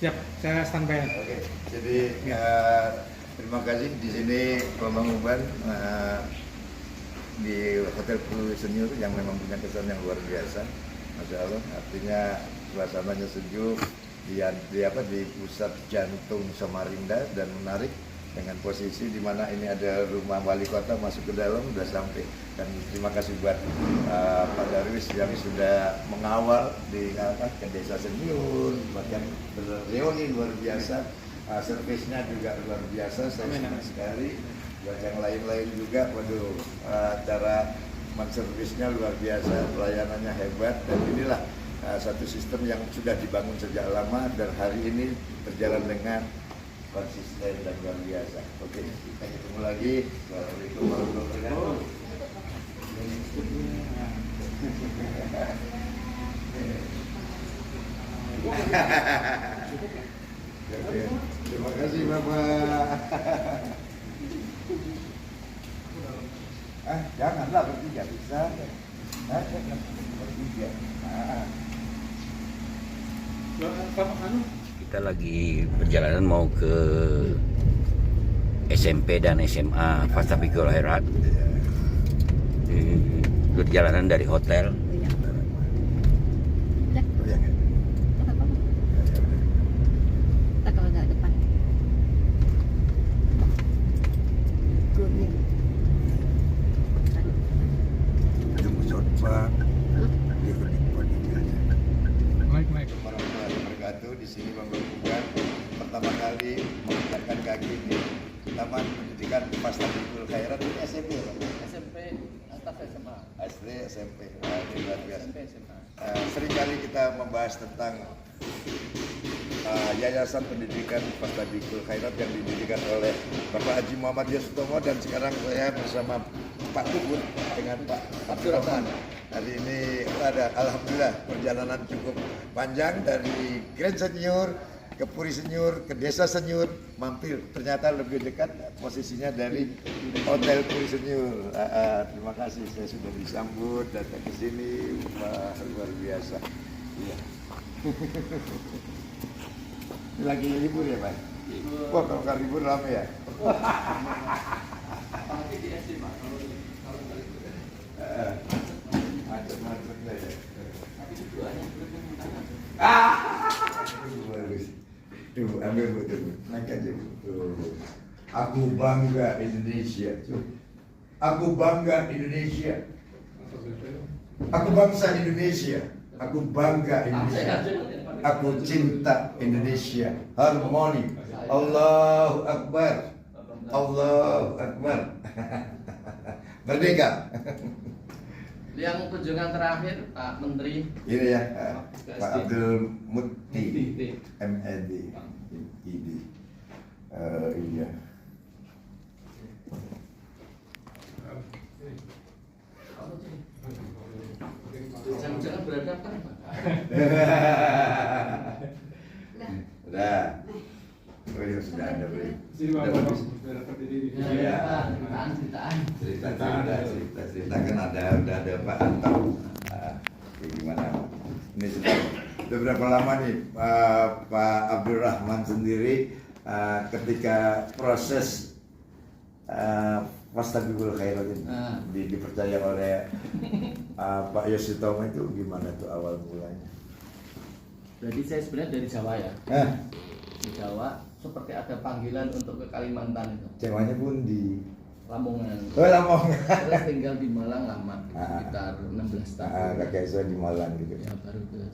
Siap, saya standby. Oke, jadi terima kasih di sini Bambang Uban di Hotel Pru Senior yang memang punya kesan yang luar biasa, Masya Allah. Artinya suasananya sejuk di pusat jantung Samarinda dan menarik dengan posisi di mana ini ada rumah wali kota masuk ke dalam sudah sampai. Dan terima kasih buat Pak Darwis yang sudah mengawal ke desa senior, bahkan berreuni luar biasa, servisnya juga luar biasa, saya senang sekali. Buat yang lain-lain juga, waduh, cara menservisnya luar biasa, pelayanannya hebat, dan inilah satu sistem yang sudah dibangun sejak lama dan hari ini berjalan dengan konsisten dan luar biasa. Oke, kita ketemu lagi. Assalamualaikum warahmatullahi wabarakatuh. Oke, terima kasih Bapak. Janganlah bertiga, bisa. Bertiga. Kita lagi perjalanan mau ke SMP dan SMA Fastabikul Khairat. Perjalanan dari hotel. Di sini Bambang Uban pertama kali menginjakkan kaki di Taman Pendidikan Fastabikul Khairat. Ini SMP ya? SMP atas SMA. Asli SMP. Wah, ini luar biasa. SMP SMA. Sering kali kita membahas tentang Yayasan Pendidikan Fastabikul Khairat yang didirikan oleh Bapak Haji Muhammad Yosutomo, dan sekarang saya bersama Pak Tubun dengan Pak Abdurrahman. Hari ini ada, alhamdulillah, perjalanan cukup panjang dari Grand Senior ke Puri Senior ke Desa Senior, mampir ternyata lebih dekat posisinya dari Hotel Puri Senior. Terima kasih, saya sudah disambut datang ke sini. Wah, luar biasa. Iya. Ini lagi libur ya, Pak? Wah, kalau nggak libur lama ya. Pagi di SD, Pak. Kalau libur. Macet-macet lah ya. Tapi itu hanya Bagus. Tuh, ambil betul. Naik aja. Tuh. Aku bangga Indonesia. Tuh. Aku bangga Indonesia. Aku bangsa Indonesia. Aku bangga Indonesia. Aku cinta Indonesia. Harmoni. Allahu Akbar. Allahu Akbar. Merdeka. yang kunjungan terakhir Pak Menteri. Ini ya, Pak Abdul Muti, MED, ID. Iya. Jangan berhadapan, Pak. Udah. Oh ya, sudah ada beli. Sini Pak, Sudah dapat ini. Iya. Cerita kan udah ada Pak Anto. Gimana? Ini sudah berapa lama nih Pak Abdurrahman sendiri ketika proses Fastabikul Khairat ini dipercaya oleh Pak Yosutomo, itu gimana tuh awal mulanya? Jadi saya sebenarnya dari Jawa ya. Di Jawa seperti ada panggilan untuk ke Kalimantan itu. Cewanya pun di Lamongan. Oh, Lamongan. Terus tinggal di Malang lama, sekitar 16 tahun. Kakek saya di Malang gitu. Ya baru ke.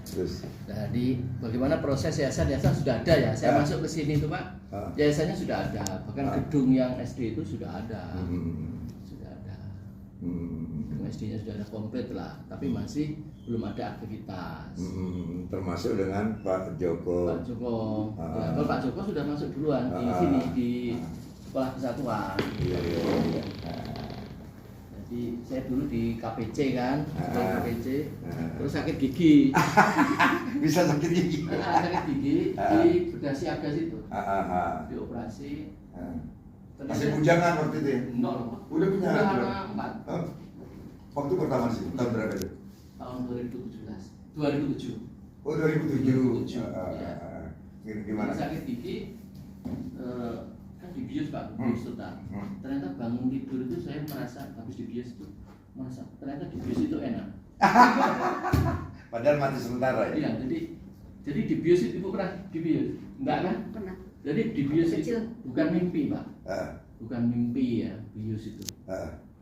Terus. Jadi bagaimana proses yayasan sudah ada ya. Saya masuk ke sini tuh Pak. Yayasannya sudah ada, bahkan gedung yang SD itu sudah ada. Sudah ada. Gedung SD-nya sudah ada komplit lah, tapi masih belum ada aktivitas. Termasuk dengan Pak Joko. Pak Joko. Ya, kalau Pak Joko sudah masuk duluan di sini di Sekolah Kesatuan. Iya. Jadi saya dulu di KPC kan, KPC, terus sakit gigi. Bisa sakit gigi. Sakit gigi di bedah siaga situ. Dioperasi. Masih bujangan waktu itu ya? Nol. Udah punya Udah anak? anak 4. Waktu pertama sih, tahun berapa itu? Tahun 2017. 2007. Oh 2007. 2007, ya. Gimana? Sakit gigi, kan dibius Pak, dibius total. Ternyata bangun tidur itu saya merasa habis dibius itu, merasa ternyata dibius itu enak. Padahal mati sementara ya? Iya, jadi dibius itu Ibu pernah dibius? Enggak kan? Pernah. Jadi dibius itu Kecil. bukan mimpi Pak, bukan mimpi ya bius itu.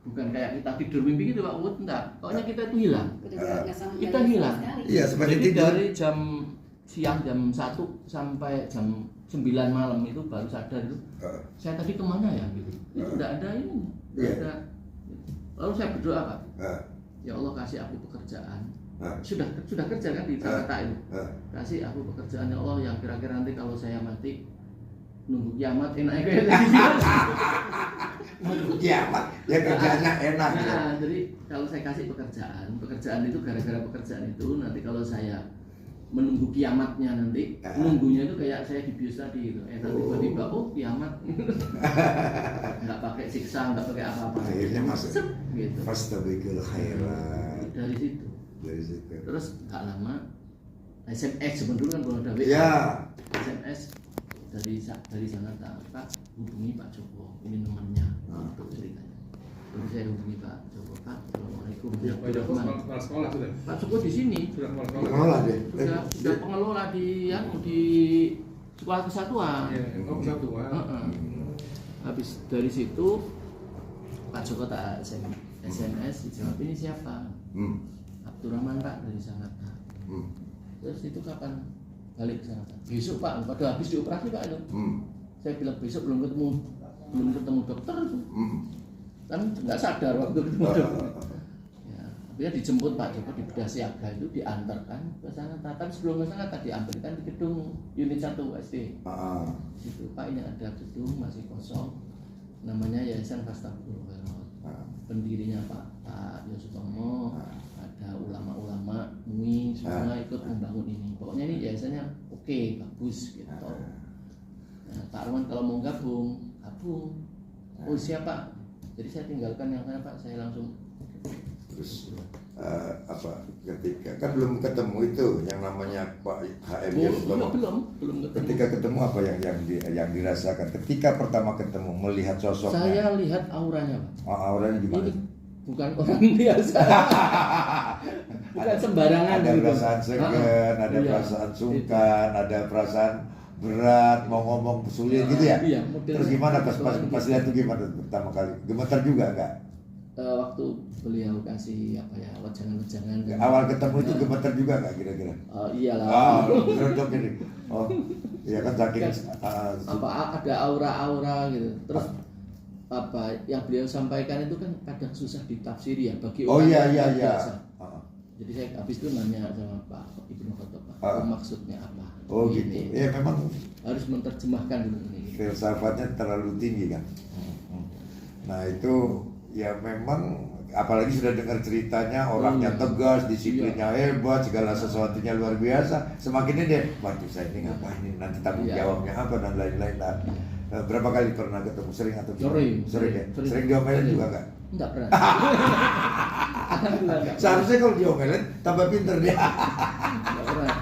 Bukan kayak kita tidur mimpi gitu Pak, enggak. Pokoknya kita itu hilang. Udah nggak sama Kita sekali hilang. sekali. Iya, seperti Jadi tidur. dari jam siang jam 1 sampai jam 9 malam itu baru sadar itu. Saya tadi kemana ya gitu. Itu tidak ada ini. Tidak Iya. ada. Lalu saya berdoa Pak. Ya Allah kasih aku pekerjaan. Sudah kerja kan di Jakarta itu. Kasih aku pekerjaan ya Allah yang kira-kira nanti kalau saya mati nunggu kiamat enaknya kayak tadi. Nunggu kiamat, ya kerjanya enak. Nah, jadi kalau saya kasih pekerjaan itu gara-gara pekerjaan itu nanti kalau saya menunggu kiamatnya nanti, nunggunya itu kayak saya dibius tadi gitu. Tiba-tiba kiamat. Nggak pakai siksa, nggak pakai apa-apa. Akhirnya masuk. Sep, gitu. Fastabiqul khairat. Dari situ. Dari situ. Terus nggak lama SMS zaman dulu kan belum ada WA. Ya. SMS dari sana Pak hubungi Pak Joko, ini nomornya untuk ceritanya. Terus saya hubungi Pak Joko, Pak Assalamualaikum. Pak Joko kepala sekolah sudah? Pak Joko di sini. Sudah kepala sekolah? Pengelola deh. Sudah pengelola di sekolah kesatuan. Iya, kesatuan. Habis dari situ Pak Joko tak SMS dijawab, ini siapa? Abdurrahman Pak dari Sangatta. Terus itu kapan balik ke Sangatta? Besok Pak, pada habis dioperasi Pak itu. Saya bilang besok belum ketemu dokter itu. Kan nggak sadar waktu ketemu dokter. Ya, akhirnya dijemput Pak Joko di Bedah Siaga itu diantarkan ke Sangatta. Tapi sebelum ke Sangatta diambilkan di gedung unit 1 SD. Situ Pak ini ada gedung masih kosong. Namanya Yayasan Fastabiqul Khairat. Pendirinya Pak Yosutomo, ada ulama-ulama MUI semua ikut membangun ini. Pokoknya ini yayasannya oke, bagus gitu. Nah, Pak Arman kalau mau gabung. Oh siapa? Jadi saya tinggalkan yang sana Pak, saya langsung. Terus ketika kan belum ketemu itu yang namanya Pak HM Yosutomo. Belum ketemu. Ketika ketemu apa yang dirasakan? Ketika pertama ketemu melihat sosoknya. Saya lihat auranya Pak. Auranya gimana? Ini bukan orang biasa. Bukan sembarangan. Ada gitu. perasaan segan, ada perasaan sungkan, ada perasaan berat, mau ngomong sulit gitu ya? Iya, terus gimana pas lihat itu gimana pertama kali? Gemetar juga enggak? Waktu beliau kasih wejangan-wejangan. Awal ketemu itu gemetar juga enggak kira-kira? Iyalah. Gerodok ini. Iya kan saking ada aura-aura gitu. Terus yang beliau sampaikan itu kan kadang susah ditafsiri ya bagi orang yang biasa. Jadi saya habis itu nanya sama Pak Ibnu Khattab, maksudnya apa? Oh gitu. Ya memang harus menerjemahkan dulu ini. Filsafatnya terlalu tinggi kan. Nah itu ya memang apalagi sudah dengar ceritanya orangnya tegas, disiplinnya hebat, segala sesuatunya luar biasa. Semakin ini dia, waduh saya ini ngapain ini, nanti tanggung jawabnya apa dan lain-lain. Berapa kali pernah ketemu? Sering atau gimana? Sering ya? Sering diomelin juga enggak? Enggak pernah. Seharusnya kalau diomelin tambah pinter dia. Enggak pernah.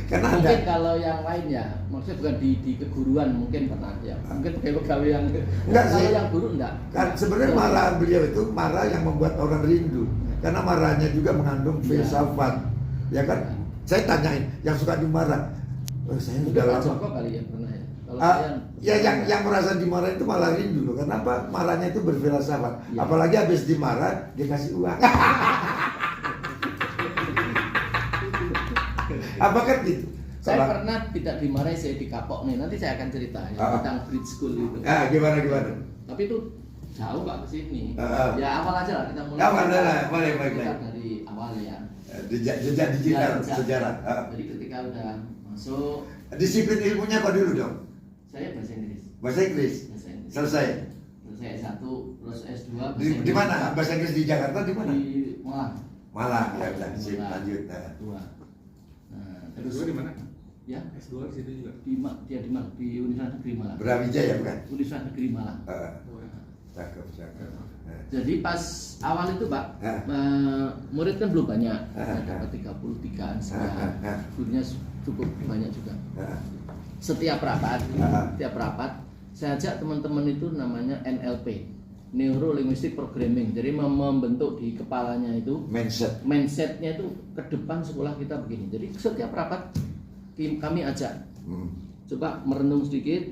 Karena mungkin kalau yang lain ya, maksudnya bukan di keguruan mungkin pernah ya. Mungkin pegawai yang enggak kalau sih. yang guru enggak. Kan sebenarnya marahan beliau itu marah yang membuat orang rindu. Karena marahnya juga mengandung filsafat. Ya kan? Saya tanyain yang suka dimarah. Saya Udah udah Pak lama. Joko kali ya pernah ya. Kalau Ya yang merasa dimarahin itu malah rindu loh. Kenapa? Marahnya itu berfilsafat. Ya. Apalagi habis dimarah dia kasih uang. Apa kan gitu? saya pernah tidak dimarahi, saya dikapok nih. Nanti saya akan cerita ya, tentang bridge school itu. Gimana? Tapi itu jauh Pak ke sini. Ya awal aja lah kita mulai. Awal lah, boleh. Kita dari awal ya. Jejak digital sejarah. Jadi ketika udah masuk. Disiplin ilmunya apa dulu dong? Saya bahasa Inggris. Bahasa Inggris. Selesai. Selesai S1, terus S2. Di mana? Bahasa Inggris di Jakarta di mana? Di Malang. Malang, ya udah. Sip, lanjut. Terus S2 di mana? Ya. S2 di situ juga. Dia di Malang, di Universitas Negeri Malang. Brawijaya bukan? Universitas Negeri Malang. Cakep. Jadi pas awal itu Pak, murid kan belum banyak, dapat 33-an sekian, gurunya cukup banyak juga. Setiap rapat saya ajak teman-teman itu namanya NLP, Neuro Linguistic Programming. Jadi membentuk di kepalanya itu mindsetnya itu ke depan sekolah kita begini. Jadi setiap rapat kami ajak coba merenung sedikit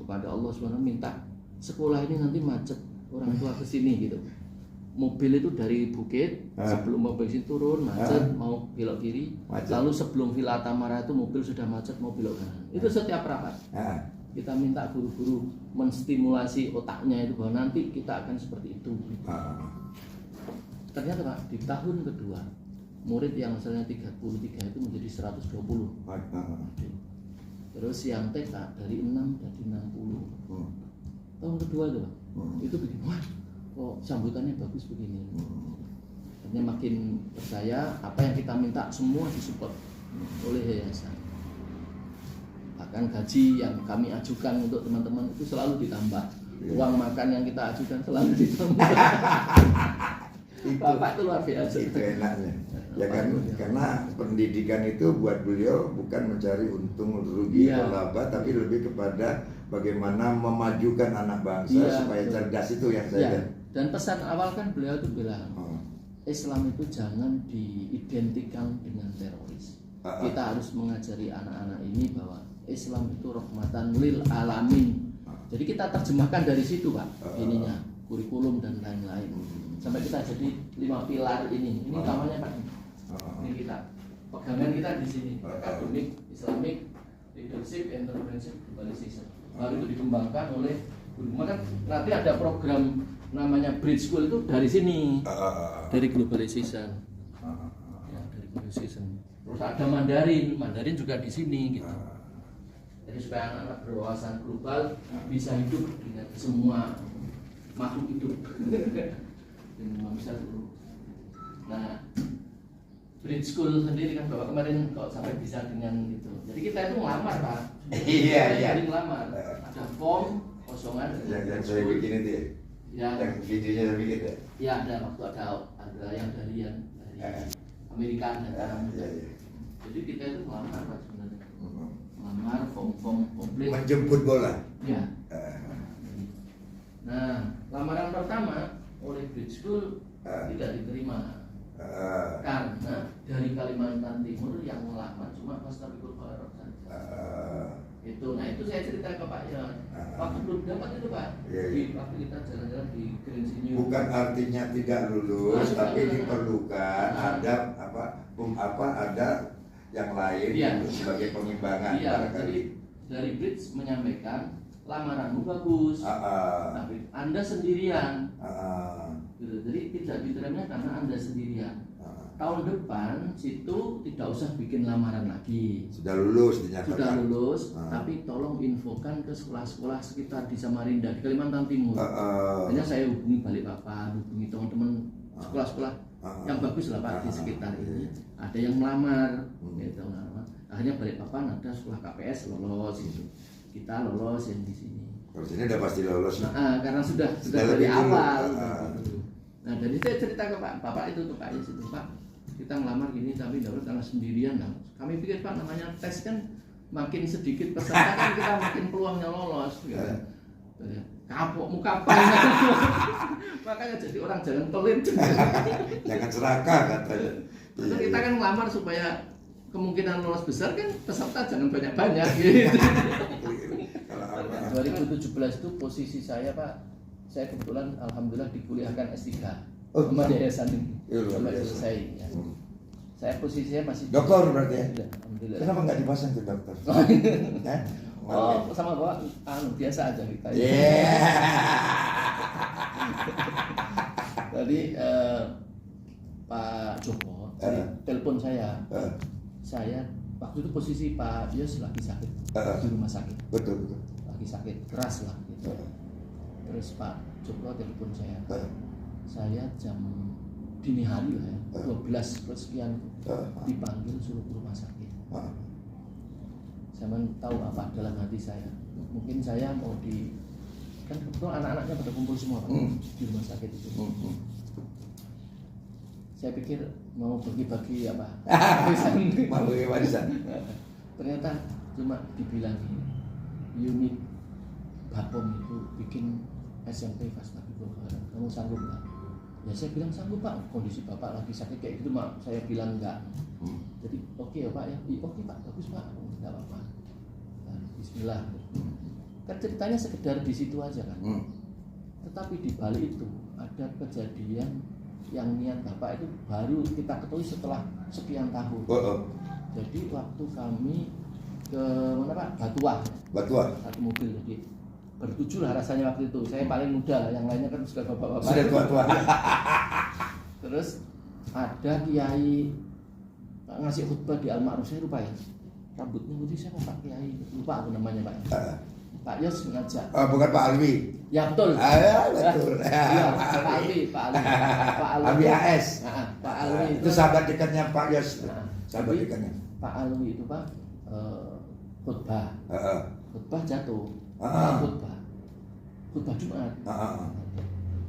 kepada Allah SWT, minta sekolah ini nanti macet, orang tua kesini gitu. Mobil itu dari Bukit, sebelum mobil sini turun macet, mau belok kiri, lalu sebelum Villa Tamara itu mobil sudah macet, mau belok kanan. Itu setiap rapat kita minta guru-guru menstimulasi otaknya itu bahwa nanti kita akan seperti itu. Ternyata Pak, di tahun kedua murid yang misalnya 33 itu menjadi 120. Terus yang TK dari 6 jadi 60. Tahun kedua itu Pak, itu bikin wah kok sambutannya bagus begini. Artinya makin percaya apa yang kita minta semua disupport oleh yayasan. Bahkan gaji yang kami ajukan untuk teman-teman itu selalu ditambah. Uang makan yang kita ajukan selalu ditambah. Bapak itu luar biasa. Itu enaknya. Ya kan, karena pendidikan itu buat beliau bukan mencari untung rugi atau laba, tapi lebih kepada bagaimana memajukan anak bangsa supaya cerdas, itu yang saya lihat. Dan pesan awal kan beliau itu bilang Islam itu jangan diidentikan dengan teroris. Kita harus mengajari anak-anak ini bahwa Islam itu rahmatan lil alamin. Jadi kita terjemahkan dari situ Pak, ininya kurikulum dan lain-lain. Sampai kita jadi 5 pilar ini. Ini namanya Pak. Ini kita pegangan kita di sini, akademik, Islamic, leadership, entrepreneurship, globalization. Baru itu dikembangkan oleh guru. Maka nanti ada program namanya Bridge School itu dari sini, dari globalization. Ya, dari globalization. Terus ada Mandarin juga di sini gitu. Jadi supaya anak-anak berwawasan global bisa hidup dengan semua makhluk hidup. Dengan manusia dulu. Nah, Bridge School sendiri kan Bapak kemarin kok sampai bisa dengan itu. Jadi kita itu ngelamar Pak. Iya. Jadi ngelamar. Ada form kosongan. Yang saya bikin itu ya. Yang videonya saya bikin ya. Ya ada waktu ada yang dari Amerika dan orang muda. Jadi kita itu ngelamar Pak sebenarnya. Ngelamar form komplit. Menjemput bola. Ya. Nah, lamaran pertama oleh Bridge School tidak diterima. Karena dari Kalimantan Timur yang melamar cuma Fastabikul Khairat saja. Itu saya cerita ke Pak Yon. Waktu belum dapat itu Pak. Waktu kita jalan-jalan di Green Senior. Bukan artinya tidak lulus, tapi diperlukan ada ada yang lain sebagai pengimbangan. Jadi dari Bridge menyampaikan lamaranmu bagus, tapi Anda sendirian. Gitu. Jadi tidak diterima karena Anda sendirian. Tahun depan situ tidak usah bikin lamaran lagi. Sudah lulus dinyatakan. Sudah lulus, tapi tolong infokan ke sekolah-sekolah sekitar di Samarinda, di Kalimantan Timur. Hanya saya hubungi Balikpapan, hubungi teman-teman sekolah-sekolah yang bagus lah Pak di sekitar ini. Ada yang melamar, gitu. Akhirnya Balikpapan ada sekolah KPS lolos itu. Kita lolos yang di sini. Kalau sini udah pasti lolos. Karena sudah dari awal. Nah, dari saya cerita ke Bapak itu tuh Pak Yes itu Pak, kita ngelamar gini tapi dapat karena sendirian. Nah, kami pikir Pak namanya tes kan makin sedikit peserta kan kita makin peluangnya lolos. Gitu. Kapok muka apa? Makanya jadi orang jangan pelit. Jangan serakah katanya. Karena kita kan ngelamar supaya kemungkinan lolos besar kan peserta jangan banyak-banyak gitu. 2017 itu posisi saya Pak, saya kebetulan alhamdulillah dikuliahkan S3 sama yayasan ini. Sampai selesai ya. Saya posisinya masih dokter berarti ya? Alhamdulillah. Kenapa nggak dipasang ke dokter? Sama Bapak biasa aja kita. Tadi Pak Joko telepon saya. Saya waktu itu posisi Pak Yos lagi sakit di rumah sakit. Betul. Lagi sakit keras lah gitu. Terus Pak Joko telepon saya. Saya jam dini hari lah ya, 12 sekian dipanggil suruh ke rumah sakit. Saya tahu apa dalam hati saya. Mungkin saya mau kan kebetulan anak-anaknya pada kumpul semua Pak, di rumah sakit itu. Saya pikir mau bagi-bagi apa? Mau bagi warisan. Ternyata cuma dibilang unit Bapom itu bikin SMP Fastabikul Khairat. Kamu sanggup nggak? Ya saya bilang sanggup Pak. Kondisi Bapak lagi sakit kayak gitu Mak. Saya bilang enggak. Jadi oke ya Pak ya. Oke Pak, bagus Pak. Enggak apa-apa. Nah, Bismillah. Kan ceritanya sekedar di situ aja kan. Tetapi di balik itu ada kejadian yang niat Bapak itu baru kita ketahui setelah sekian tahun. Jadi waktu kami ke mana Pak? Batuah. Satu mobil jadi bertujuh lah rasanya waktu itu. Saya paling muda, yang lainnya kan sudah bapak-bapak. Sudah tua-tua. Terus ada kiai ngasih khutbah di Al-Ma'ruf, saya lupa ya. Rambutnya putih, saya Pak Kiai, lupa aku namanya Pak. Pak Yos ngajak. Bukan Pak Alwi. Ya betul. Betul. Iya, Pak Alwi. Pak Alwi AS. Pak Alwi itu sahabat dekatnya Pak Yos. Sahabat dekatnya. Pak Alwi itu Pak khutbah. Khutbah jatuh. Khutbah Jumat.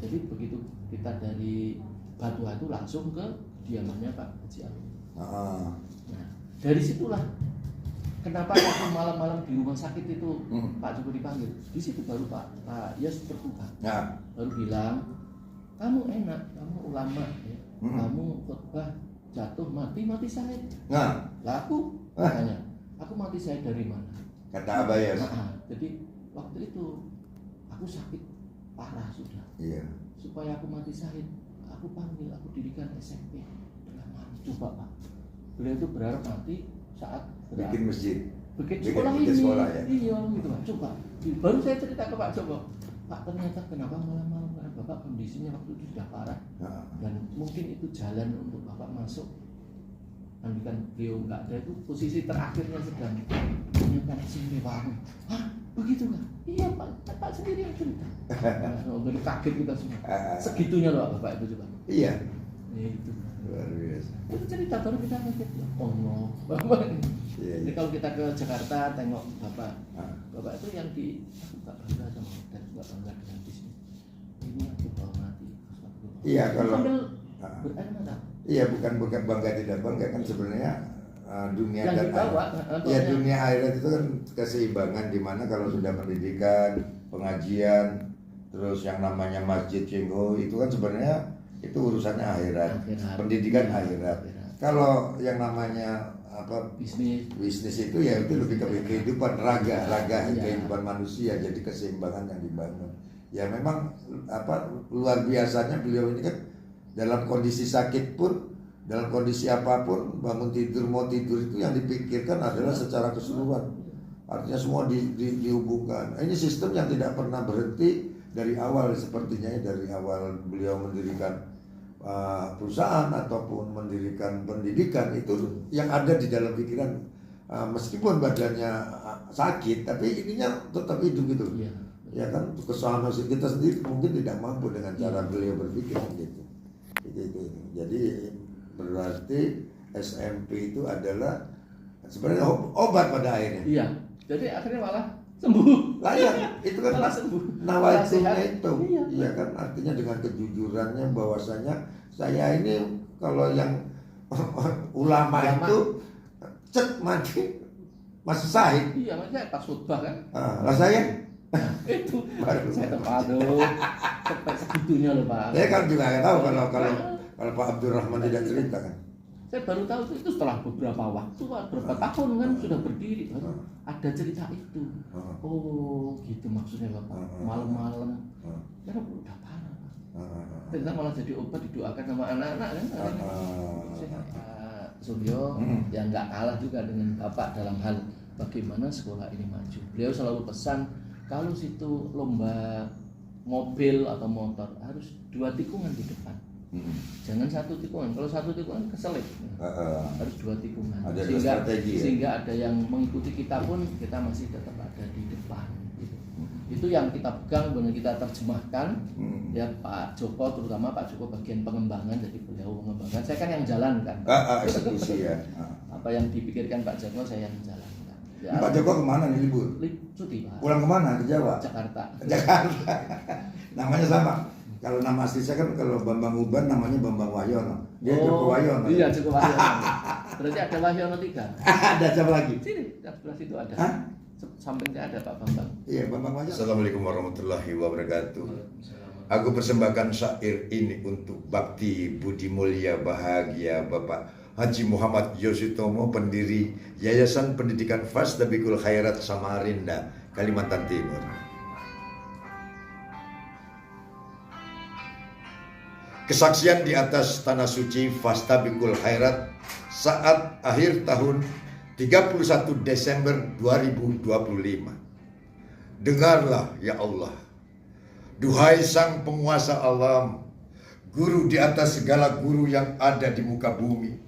Jadi begitu kita dari Batuah itu langsung ke diamannya Pak Haji Alwi. Nah, dari situlah kenapa waktu malam-malam di rumah sakit itu Pak Joko dipanggil. Di situ baru Pak Yos terbuka. Baru bilang, kamu enak, kamu ulama ya. Kamu khutbah jatuh mati syahid. Lah aku tanya, aku mati syahid dari mana? Kata Abah Yos. Jadi waktu itu aku sakit parah sudah. Iya. Supaya aku mati syahid, aku panggil, aku dirikan SMP dengan mati. Coba Pak. Beliau itu berharap mati saat bikin masjid. Bikin sekolah ini. Sekolah, ya? Iya gitu Pak. Coba. Baru saya cerita ke Pak Joko. Pak ternyata kenapa malam-malam karena Bapak kondisinya waktu itu sudah parah. Dan mungkin itu jalan untuk Bapak masuk. Kan beliau nggak ada itu posisi terakhirnya sedang menyiapkan SMP baru. Hah? Begitu kan? Iya Pak sendiri yang cerita. Dari kaget kita semua. Segitunya loh Bapak itu coba. Iya. Itu. Luar biasa. Itu cerita baru kita kaget. Oh no. Jadi kalau kita ke Jakarta tengok Bapak itu yang di aku nggak bangga sama dan nggak bangga dengan bisnis. Ini aku bawa mati. Iya kalau. Berair mata. Iya bukan bangga tidak bangga kan sebenarnya dunia yang dan akhirat. Ya dunia akhirat itu kan keseimbangan di mana kalau sudah pendidikan, pengajian, terus yang namanya masjid cengho itu kan sebenarnya itu urusannya akhirat. Pendidikan akhirat. Kalau yang namanya bisnis itu ya itu lebih ke kehidupan raga kehidupan manusia, jadi keseimbangan yang dibangun. Ya memang luar biasanya beliau ini kan dalam kondisi sakit pun, dalam kondisi apapun, bangun tidur mau tidur itu yang dipikirkan adalah secara keseluruhan. Artinya semua dihubungkan. Ini sistem yang tidak pernah berhenti dari awal sepertinya, dari awal beliau mendirikan perusahaan ataupun mendirikan pendidikan itu yang ada di dalam pikiran. Meskipun badannya sakit, tapi ininya tetap hidup gitu. Ya kan, kesalahan kita sendiri mungkin tidak mampu dengan cara beliau berpikir gitu. Jadi berarti SMP itu adalah sebenarnya obat pada akhirnya. Iya. Jadi akhirnya malah sembuh. Lah ya, itu kan malah sembuh. Nawaitunya itu. Iya. Iya kan, artinya dengan kejujurannya bahwasanya saya ini kalau yang ulama itu mati masih sahid. Iya, maksudnya pas khutbah kan. Lah saya itu saya aduh sampai segitunya loh Pak. Saya kan juga nggak tahu kalau Pak Abdurrahman tidak cerita kan. Saya baru tahu itu setelah beberapa waktu, beberapa tahun kan sudah berdiri, ada cerita itu. Oh gitu maksudnya Bapak. Malam-malam, karena udah parah. Ternyata malah jadi obat didoakan sama anak-anak kan. Suryo yang nggak kalah juga dengan Bapak dalam hal bagaimana sekolah ini maju. Beliau selalu pesan kalau situ lomba mobil atau motor harus 2 tikungan di depan. Jangan 1 tikungan. Kalau 1 tikungan keselip. Harus 2 tikungan. Sehingga ada yang mengikuti kita pun kita masih tetap ada di depan. Gitu. Itu yang kita pegang, benar kita terjemahkan. Ya Pak Joko, terutama Pak Joko bagian pengembangan, jadi beliau mengembangkan. Saya kan yang jalankan. Eksekusi ya. Apa yang dipikirkan Pak Joko saya yang jalankan. Ya, Pak Joko kemana nih libur? Cuti Pak. Pulang kemana? Ke Jawa? Jakarta. Ke Jakarta. Namanya sama. Kalau nama asli saya kan kalau Bambang Uban namanya Bambang Wahyono. Dia Joko Wahyono. Iya, Joko Wahyono. Berarti ada Wahyono 3. Ada siapa lagi? Sini, sebelah situ ada. Hah? Sampingnya ada Pak Bambang. Iya, Bambang Wahyono. Assalamualaikum warahmatullahi wabarakatuh. Aku persembahkan syair ini untuk bakti budi mulia bahagia Bapak Haji Muhammad Yosutomo, pendiri Yayasan Pendidikan Fastabikul Khairat Samarinda, Kalimantan Timur. Kesaksian di atas tanah suci Fastabikul Khairat saat akhir tahun 31 Desember 2025. Dengarlah ya Allah, duhai sang penguasa alam, guru di atas segala guru yang ada di muka bumi.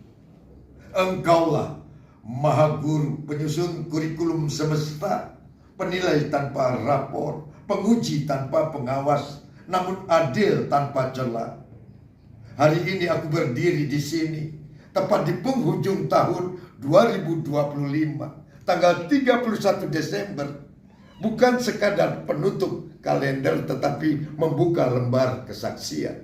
Engkaulah Maha Guru, penyusun kurikulum semesta, penilai tanpa rapor, penguji tanpa pengawas, namun adil tanpa celah. Hari ini aku berdiri di sini, tepat di penghujung tahun 2025, tanggal 31 Desember, bukan sekadar penutup kalender tetapi membuka lembar kesaksian.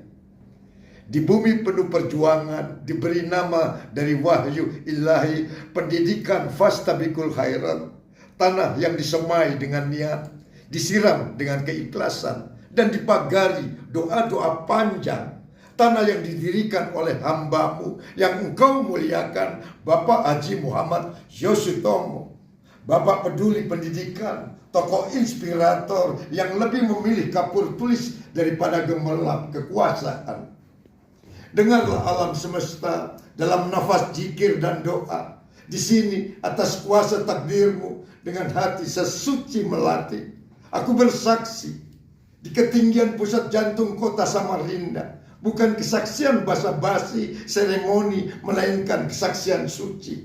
Di bumi penuh perjuangan, diberi nama dari wahyu ilahi, pendidikan Fastabikul Khairat, tanah yang disemai dengan niat, disiram dengan keikhlasan, dan dipagari doa-doa panjang. Tanah yang didirikan oleh hambamu yang engkau muliakan, Bapak Haji Muhammad Yosutomo. Bapak peduli pendidikan, tokoh inspirator yang lebih memilih kapur tulis daripada gemerlap kekuasaan. Dengarlah alam semesta dalam nafas zikir dan doa. Di sini atas kuasa takdirmu dengan hati sesuci melati. Aku bersaksi di ketinggian pusat jantung kota Samarinda, bukan kesaksian basa-basi seremoni, melainkan kesaksian suci.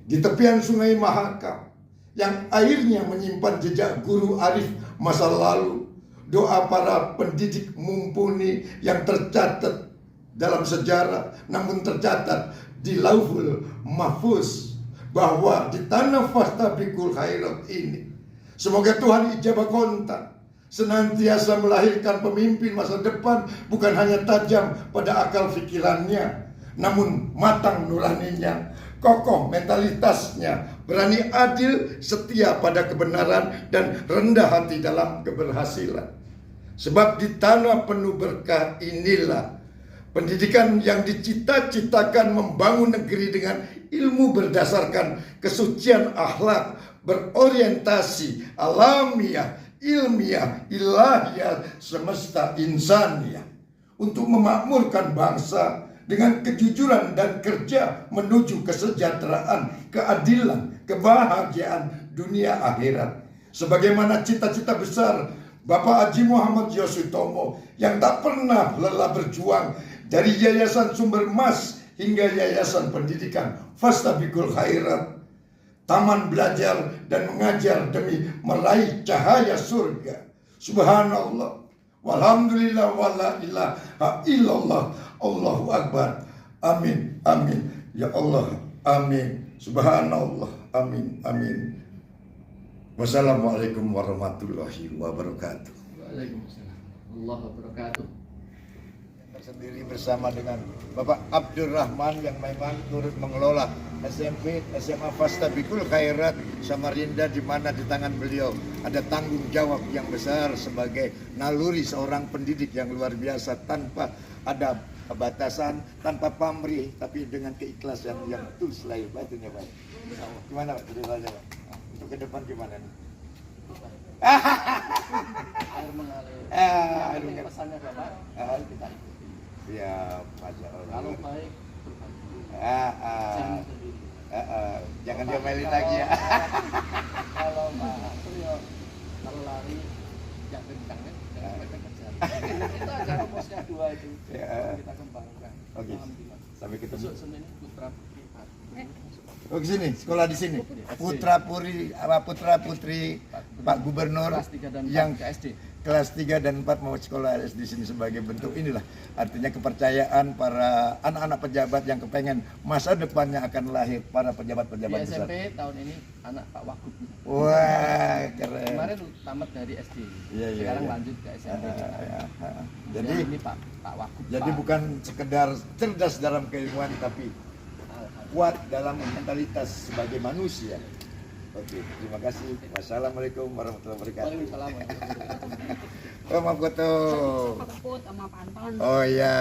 Di tepian sungai Mahakam yang airnya menyimpan jejak guru arif masa lalu, doa para pendidik mumpuni yang tercatat dalam sejarah, namun tercatat di Lauhul Mahfuz bahwa di tanah Fastabikul Khairat ini, semoga Tuhan ijabah kontak, senantiasa melahirkan pemimpin masa depan, bukan hanya tajam pada akal pikirannya, namun matang nuraninya, kokoh mentalitasnya, berani adil, setia pada kebenaran, dan rendah hati dalam keberhasilan. Sebab di tanah penuh berkah inilah pendidikan yang dicita-citakan membangun negeri dengan ilmu berdasarkan kesucian akhlak, berorientasi alamiah, ilmiah, ilahiyah, semesta insaniah, untuk memakmurkan bangsa dengan kejujuran dan kerja menuju kesejahteraan, keadilan, kebahagiaan dunia akhirat. Sebagaimana cita-cita besar Bapak Haji Muhammad Yosutomo yang tak pernah lelah berjuang dari Yayasan Sumber Mas hingga Yayasan Pendidikan Fastabikul Khairat, taman belajar dan mengajar demi meraih cahaya surga. Subhanallah, walhamdulillah, wala ilaha illallah, Allahu Akbar. Amin, amin. Ya Allah, amin. Subhanallah, amin, amin. Wassalamualaikum warahmatullahi wabarakatuh. Waalaikumsalam warahmatullahi wabarakatuh. Sendiri bersama dengan Bapak Abdurrahman yang memang turut mengelola SMP SMA Fastabikul Khairat Samarinda, di mana di tangan beliau ada tanggung jawab yang besar sebagai naluri seorang pendidik yang luar biasa, tanpa ada batasan, tanpa pamrih, tapi dengan keikhlasan yang tulus lahir batin ya Pak. Gimana Pak ceritanya Pak? Untuk ke depan gimana nih? Air mengalir. Air Ini mengalir. pesannya Bapak, kita ikuti. Ya, Masya Allah. Kalau baik, berbagi. Jangan Jangan jangan Bapak, diomelin kalau- lagi ya. Kalau Pak Suryo, kalau lari yang kencang kan, jangan kejar. Itu aja rumusnya dua itu. Ya. Kita kembangkan. Oke. Alhamdulillah. Sampai ketemu. Besok Senin Putra Putri Oh, di sini, sekolah di sini. Putra Putri Pak Gubernur kelas 3 dan 4 yang ke SD. kelas 3 dan 4 mau sekolah di sini sebagai bentuk inilah artinya kepercayaan para anak-anak pejabat yang kepengen masa depannya akan lahir para Di pejabat-pejabat besar. SMP tahun ini anak Pak Wagub. Wah, keren. Kemarin tamat dari SD. Iya, iya, Sekarang iya. lanjut ke SMP. Jadi ini Pak Wagub. jadi Pak. bukan sekedar cerdas dalam keilmuan tapi kuat dalam mentalitas sebagai manusia. Oke, terima kasih. Wassalamualaikum warahmatullahi wabarakatuh. Waalaikumsalam. Oh, mau foto. Keput sama Panton. Oh ya,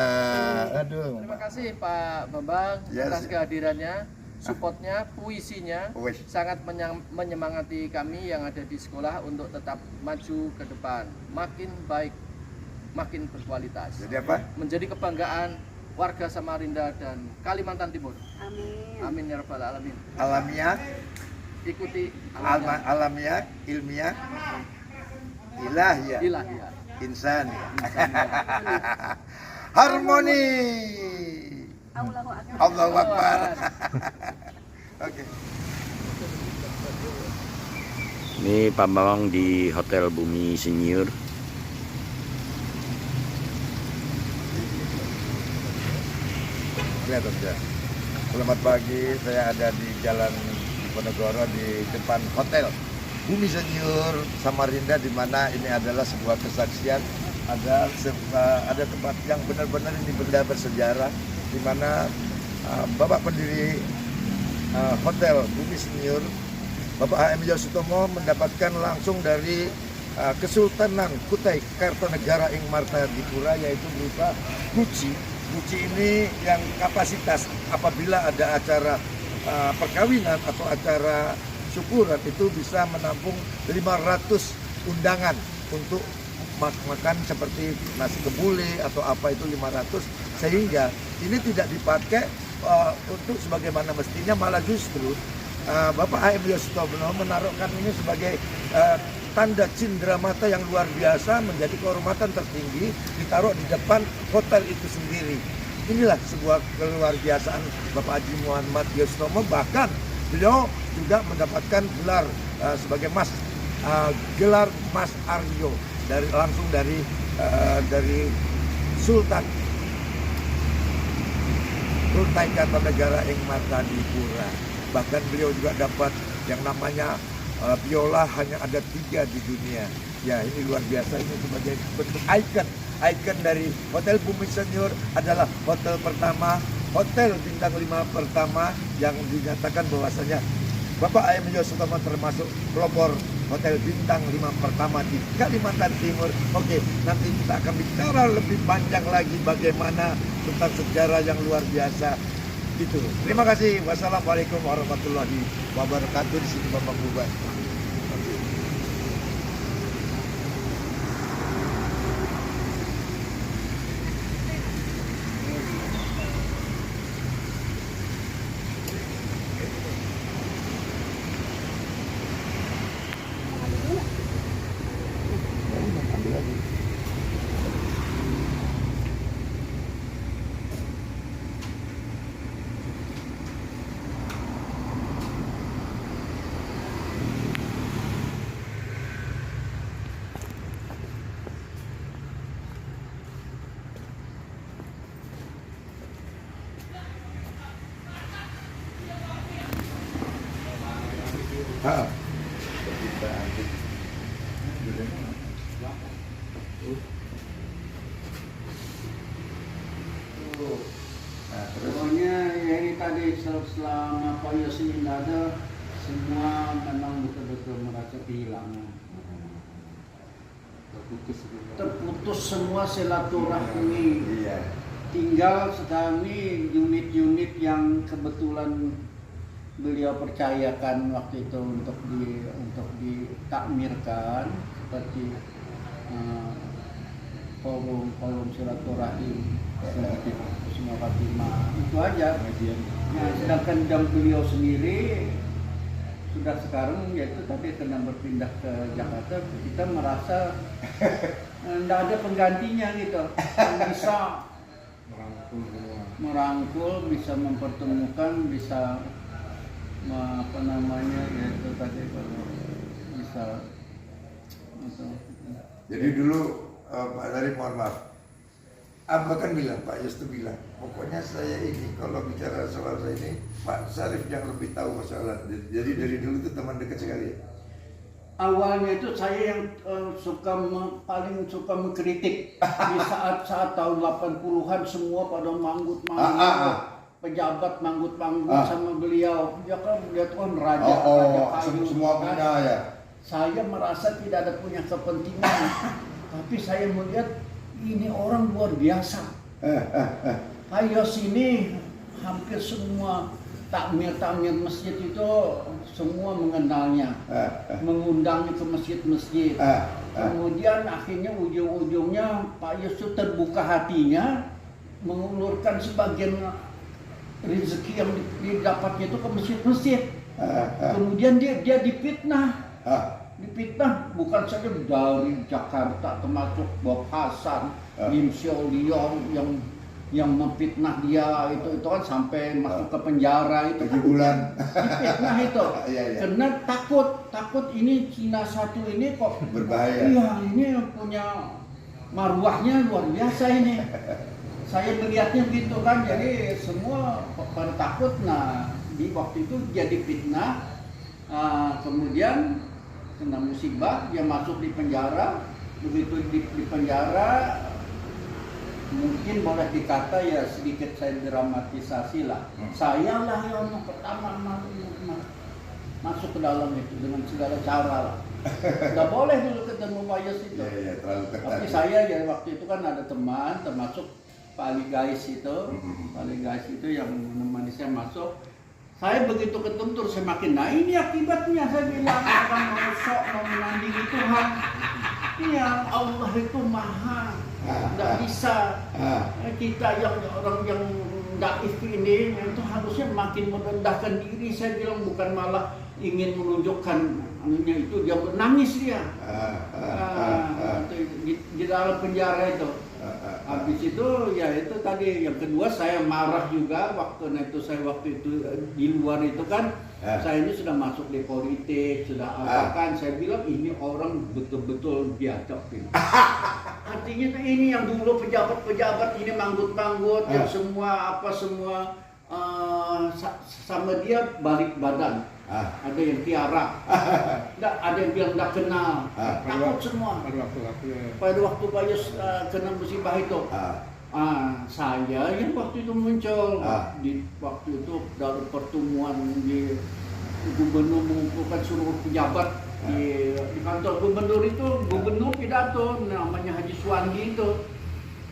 aduh. Terima kasih Pak Bambang Yes. atas kehadirannya, supportnya, puisinya Wih. sangat menyemangati kami yang ada di sekolah untuk tetap maju ke depan, makin baik, makin berkualitas, Jadi apa? menjadi kebanggaan warga Samarinda dan Kalimantan Timur. Amin. Amin ya rabbal alamin. Alamiah, Ikuti alamiah, ilmiah, ilahiyah, ilahiyah. insan. Harmoni. Allahu Akbar. Allahu Akbar. Oke. Ini Pak Bambang di Hotel Bumi Senior. Kelihatan sudah. Selamat pagi, saya ada di Jalan Diponegoro di depan Hotel Bumi Senior Samarinda, di mana ini adalah sebuah kesaksian, ada tempat yang benar-benar ini benda bersejarah, di mana Bapak pendiri Hotel Bumi Senior, Bapak H.M. Yosutomo mendapatkan langsung dari Kesultanan Kutai Kartanegara Ing Martadipura, yaitu berupa guci. Guci ini yang kapasitas apabila ada acara perkawinan atau acara syukuran itu bisa menampung 500 undangan untuk makan seperti nasi kebuli atau apa itu 500, sehingga ini tidak dipakai untuk sebagaimana mestinya, malah justru Bapak H.M. Yosutomo menaruhkan ini sebagai tanda cindramata yang luar biasa, menjadi kehormatan tertinggi, ditaruh di depan hotel itu sendiri. Inilah sebuah keluar biasaan Bapak Haji Muhammad Yosutomo. Bahkan beliau juga mendapatkan gelar sebagai gelar Mas Aryo langsung dari Sultan Kutai Kartanegara Ing Martadipura. Bahkan beliau juga dapat yang namanya biola hanya ada 3 di dunia. Ya, ini luar biasa, ini sebagai bentuk ikon dari Hotel Bumi Senior adalah hotel pertama, hotel bintang 5 pertama yang dinyatakan bahwasanya Bapak H.M. Yosutomo termasuk pelopor hotel bintang 5 pertama di Kalimantan Timur. Oke, nanti kita akan bicara lebih panjang lagi bagaimana tentang sejarah yang luar biasa itu. Terima kasih. Wassalamualaikum warahmatullahi wabarakatuh. Di sini Bapak Buban. Pokoknya ya ini tadi selama Pak Yos ini nggak ada, semua memang betul-betul merasa kehilangan. Terputus semua silaturahmi. Iya. Tinggal sekarang ini unit-unit yang kebetulan beliau percayakan waktu itu untuk ditakmirkan, seperti forum silaturahim semua Fatimah, itu aja. Nah, sedangkan jam beliau sendiri sudah sekarang yaitu tadi karena berpindah ke Jakarta, kita merasa tidak ada penggantinya gitu, yang bisa merangkul, bisa mempertemukan, bisa apa namanya, yaitu tadi kalau bisa Jadi dulu Pak Syarif, mohon maaf, Abah kan bilang, Pak Yus tuh bilang, pokoknya saya ini kalau bicara soal saya ini, Pak Syarif yang lebih tahu masalah. Jadi dari dulu itu teman dekat sekali ya? Awalnya itu saya yang paling suka mengkritik di saat tahun 80-an semua pada manggut-manggut, pejabat manggut-manggut sama beliau. Dia kan raja kayu. Semua punya ya. Saya merasa tidak ada punya kepentingan, tapi saya melihat ini orang luar biasa. Pak Yos ini hampir semua takmir masjid itu semua mengenalnya, mengundangnya ke masjid-masjid. Kemudian akhirnya ujung-ujungnya Pak Yos itu terbuka hatinya, mengulurkan sebagian rezeki yang didapatnya itu ke masjid-masjid. Kemudian dia difitnah. Bukan saja dari Jakarta, termasuk Bob Hasan, Lim Sio Leong yang memfitnah dia itu kan sampai masuk ke penjara itu 7 bulan. Difitnah itu. Iya. Karena takut ini Cina satu ini kok Berbahaya. Iya, ini punya marwahnya luar biasa ini. Saya melihatnya gitu kan, jadi semua pada takut. Nah, di waktu itu jadi fitnah. Kemudian kena musibah, dia masuk di penjara. Begitu di penjara, mungkin boleh dikata ya sedikit saya dramatisasi lah. Saya lah yang pertama masuk ke dalam itu dengan segala cara lah. Nggak boleh dulu ketemu Pak Yos itu. Iya, terlalu ketat. Tapi saya ya waktu itu kan ada teman, termasuk Pak Ali Gais itu. Pak Ali Gais itu yang menemani saya masuk. Saya begitu ketemu terus semakin, nah ini akibatnya saya bilang orang merosok mau menandingi Tuhan. Iya, Allah itu maha, nggak bisa. Kita yang orang yang daif ini itu harusnya makin merendahkan diri. Saya bilang bukan malah ingin menunjukkan anunya itu, dia menangis dia di dalam penjara itu. Habis itu ya itu tadi yang kedua saya marah juga waktu itu di luar itu kan saya ini sudah masuk di politik, sudah apa kan, saya bilang ini orang betul-betul biadab ini. Artinya ini yang dulu pejabat-pejabat ini manggut-manggut yang semua sama dia balik badan. Ada yang tiara, ada yang bilang tidak kenal, takut semua. Pada waktu Pak Yos kena musibah itu, saya yang waktu itu muncul di waktu itu dalam pertemuan di gubernur mengumpulkan seluruh pejabat di kantor gubernur itu, gubernur pidato namanya Haji Suwandi itu.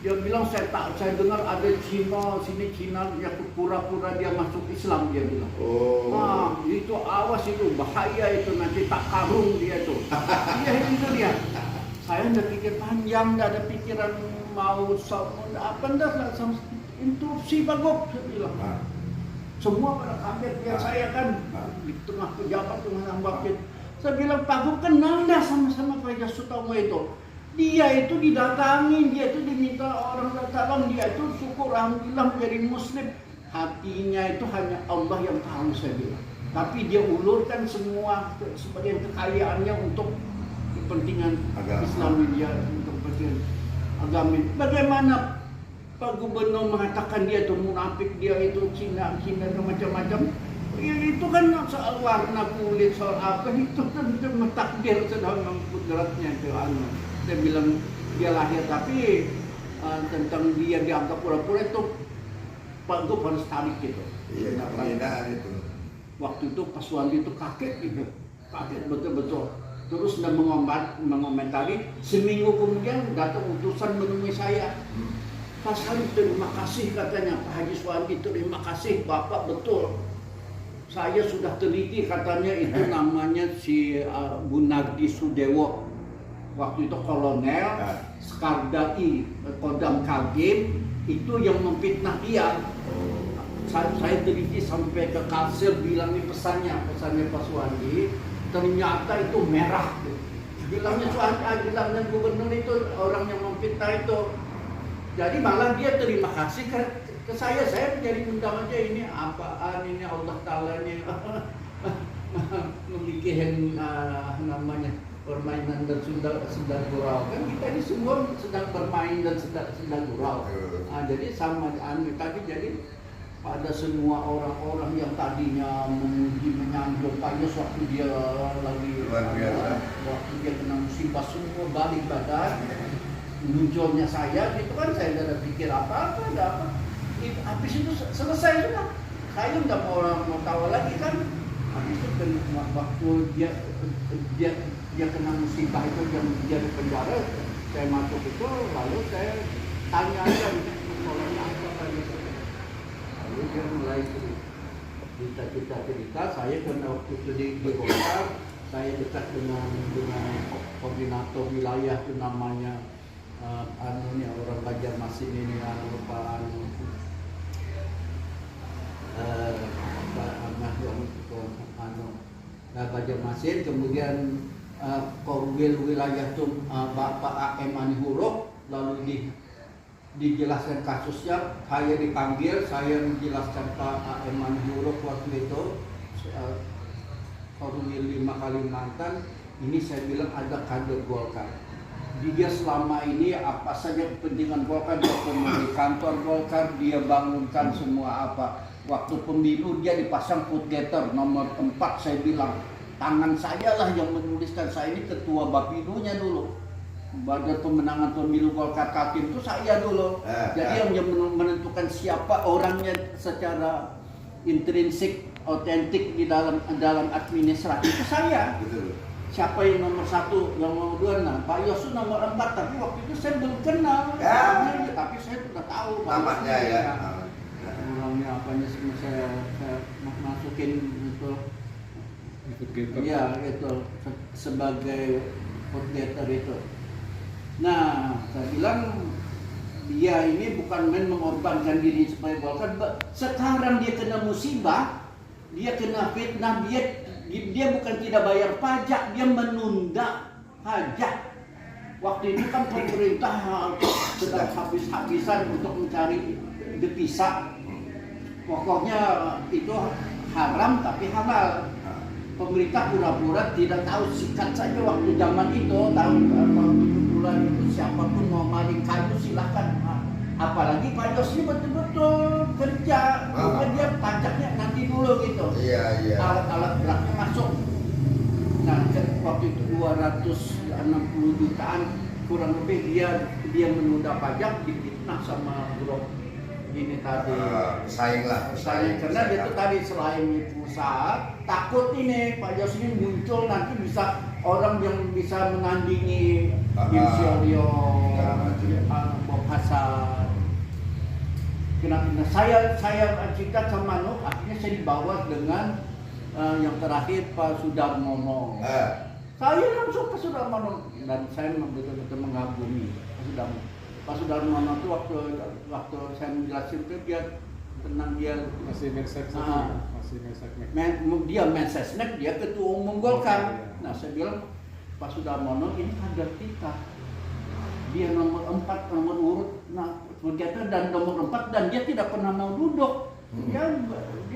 Dia bilang saya dengar ada Cina yang pura-pura dia masuk Islam, dia bilang. Itu awas itu bahaya itu, nanti tak karung dia itu. Iya itu dia. Saya udah pikir panjang, nggak ada pikiran mau apa enggak sama instruksi bagus, saya bilang. Semua pada kaget dia saya kan di tengah pejabat tengah ambakit. Saya bilang Pak Gub kenal dah sama-sama Pak Yos Sutomo itu. Dia itu didatangi, dia itu diminta orang datang, dia itu syukur alhamdulillah menjadi muslim. Hatinya itu hanya Allah yang tahu, saya bilang. Tapi dia ulurkan semua sebagian kekayaannya untuk kepentingan Islam dia, untuk kepentingan agama. Bagaimana Pak Gubernur mengatakan dia itu munafik, dia itu Cina macam-macam. Ya, itu kan soal warna kulit, soal apa itu kan takdir sedang mengkudratnya itu saya bilang dia lahir tapi tentang dia dianggap pura-pura itu Pak Gub harus tarik gitu. Iya, penghinaan itu. Waktu itu Pak Suwandi itu kaget gitu, kaget betul-betul. Terus dia mengomentari, seminggu kemudian datang utusan menemui saya. Pak Syarif terima kasih katanya, Pak Haji Suwandi terima kasih Bapak betul. Saya sudah teliti katanya itu namanya si Gunardi Sudewo. Waktu itu kolonel, Skardai, Kodam Kalkim, itu yang memfitnah dia. Saya teliti sampai ke Kalsel bilangnya pesannya Pak Suwandi, ternyata itu merah. Bilangnya gubernur itu orang yang memfitnah itu. Jadi malah dia terima kasih ke saya menjadi undang aja ini apaan ini Allah Ta'ala ini memiliki yang namanya permainan dan sedang gurau kan, kita ini semua sedang bermain dan sedang gurau. Jadi sama tadi, jadi pada semua orang-orang yang tadinya memuji menyanjung Pak Yos waktu dia lagi waktu dia kena musibah, semua balik badan. Munculnya saya gitu kan, saya tidak ada pikir apa-apa, ada apa. Habis itu selesai sudah. Saya nggak mau tahu lagi kan. Habis itu waktu dia kena musibah itu, dia di penjara, saya masuk itu, lalu saya tanya aja persoalannya apa tadi. Lalu dia mulai cerita, saya kena waktu itu di Golkar, saya dekat dengan koordinator wilayah itu namanya orang Banjarmasin ini, Banjarmasin, kemudian Korwil wilayah itu Bapak A.M. Anihuruk, lalu dijelaskan kasusnya, saya dipanggil, saya menjelaskan Pak A.M. Anihuruk waktu itu Korwil 5 Kalimantan, ini saya bilang ada kader Golkar. Dia selama ini apa saja kepentingan Golkar, dia di kantor Golkar, dia bangunkan semua apa. Waktu pemilu dia dipasang food getter nomor 4, saya bilang tangan saya lah yang menuliskan, saya ini ketua Bapinunya dulu. Badan pemenangan pemilu Golkar Kaltim itu saya dulu. Jadi yang menentukan siapa orangnya secara intrinsik, otentik di dalam administrasi itu saya. Betul. Siapa yang nomor 1, yang nomor 2, nah Pak Yos nomor 4, tapi waktu itu saya belum kenal, tapi saya sudah tahu namanya ya. Orangnya apanya semua saya masukin untuk ya itu sebagai food getter itu. Nah, saya bilang dia ini bukan main mengorbankan diri supaya Golkar. Sekarang dia kena musibah, dia kena fitnah, dia bukan tidak bayar pajak, dia menunda pajak. Waktu itu kan pemerintah sedang habis-habisan untuk mencari devisa. Pokoknya itu haram tapi halal. Pemerintah pura-pura tidak tahu, sikat saja waktu zaman itu, tahun 70-an itu siapapun mau maling kayu silahkan. Apalagi Pak Yos ini betul-betul kerja, bukan dia pajaknya nanti dulu gitu. Iya. Alat-alat beratnya masuk. Nah, waktu itu 260 jutaan kurang lebih dia menunda pajak, difitnah sama Bro ini tadi. Saing karena dia itu tadi selain usaha, takut ini Pak Yos ini muncul nanti bisa orang yang bisa menandingi Kim Suryo, Bob Hasan. Nah, saya cerita sama Nuh, akhirnya saya dibawa dengan yang terakhir Pak Sudarmono. Saya langsung Pak Sudarmono dan saya betul-betul mengagumi Pak Sudarmono itu waktu saya menjelaskan itu dia tenang, dia masih Mensesnek, dia Mensesnek, dia ketua umum Golkar. Nah, saya bilang Pak Sudarmono ini kader kita. Dia nomor 4, nomor urut, nah berkaitan dan nomor 4 dan dia tidak pernah mau duduk. Dia